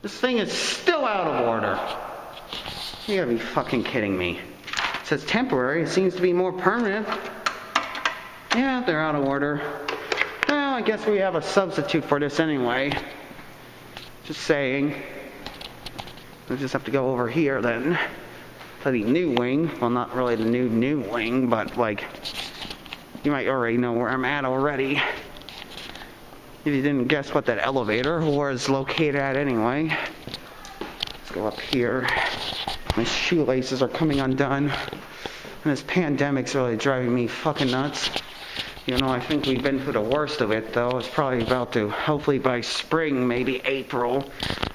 This thing is still out of order. You gotta be fucking kidding me. It says temporary, it seems to be more permanent. Yeah, they're out of order. Well, I guess we have a substitute for this anyway. Just saying. We'll just have to go over here then. To the new wing. Well, not really the new wing, but like, you might already know where I'm at already. If you didn't guess what that elevator was located at anyway. Let's go up here. My shoelaces are coming undone. And this pandemic's really driving me fucking nuts. You know, I think we've been through the worst of it, though. It's probably about to, hopefully by spring, maybe April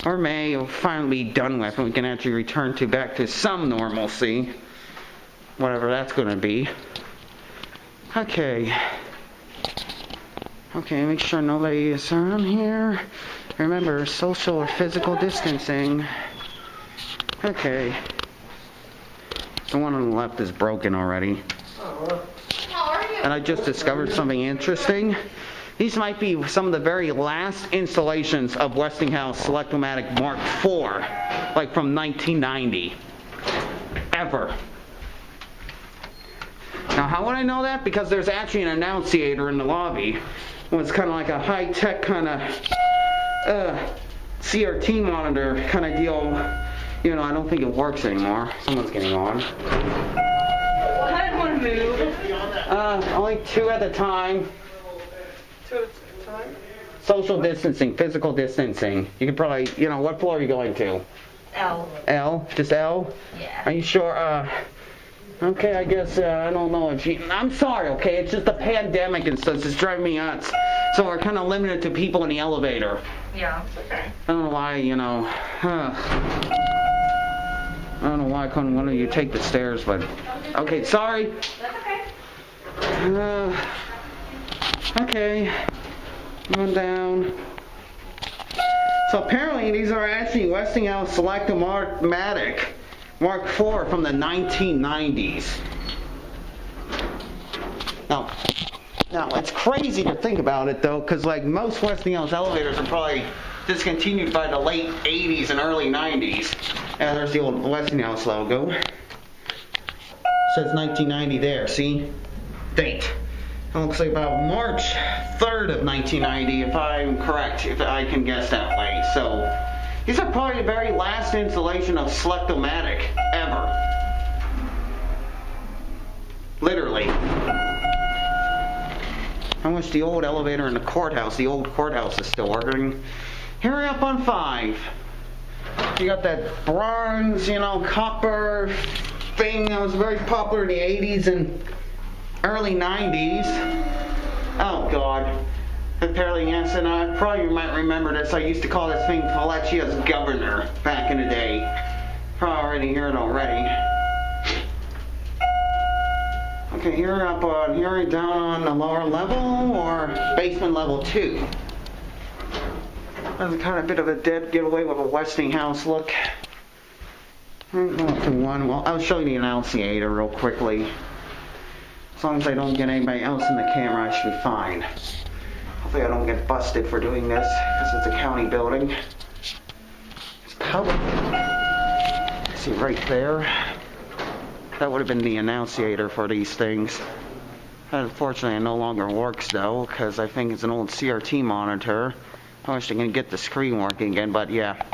or May, it'll finally be done with, and we can actually return back to some normalcy. Whatever that's going to be. Okay. Okay, make sure nobody is around here. Remember, social or physical distancing. Okay. The one on the left is broken already. And I just discovered something interesting. These might be some of the very last installations of Westinghouse Selectomatic Mark IV, like from 1990. Ever. Now, how would I know that? Because there's actually an annunciator in the lobby. Well, it's kind of like a high-tech kind of CRT monitor kind of deal. You know, I don't think it works anymore. Someone's getting on. I don't want to move. Only 2 at a time. 2 at a time? Social distancing, physical distancing. You could probably, you know, what floor are you going to? L. L? Just L? Yeah. Are you sure? Okay, I guess, I don't know if you... I'm sorry, okay? It's just the pandemic and stuff. It's driving me nuts. So we're kind of limited to people in the elevator. Yeah, it's okay. I don't know why, you know... I don't know why couldn't one of you take the stairs, but... Okay, sorry. That's okay. Okay. Going down. So apparently these are actually Westinghouse Selectomatic Mark IV from the 1990s. Now it's crazy to think about it though, because like most Westinghouse elevators are probably discontinued by the late 80s and early 90s. And there's the old Westinghouse logo. Says 1990 there, see? Date. It looks like about March 3rd of 1990, if I'm correct, if I can guess that way. So, these are probably the very last installation of Selectomatic ever. Literally. I wish the old elevator in the courthouse, the old courthouse is still working. Here we're up on 5. You got that bronze, you know, copper thing that was very popular in the 80s and early 90s. Oh God. Apparently, yes, and I probably might remember this. I used to call this thing Filechia's governor back in the day. Probably already heard it already. Okay, here up on here down on the lower level or basement level 2. That's kind of a bit of a dead giveaway with a Westinghouse look. I'm going up to 1. Well, I'll show you the annunciator real quickly. As long as I don't get anybody else in the camera, I should be fine. Hopefully I don't get busted for doing this, because it's a county building. It's public. See right there? That would have been the annunciator for these things. Unfortunately, it no longer works though, because I think it's an old CRT monitor. I wish I could get the screen working again, but yeah.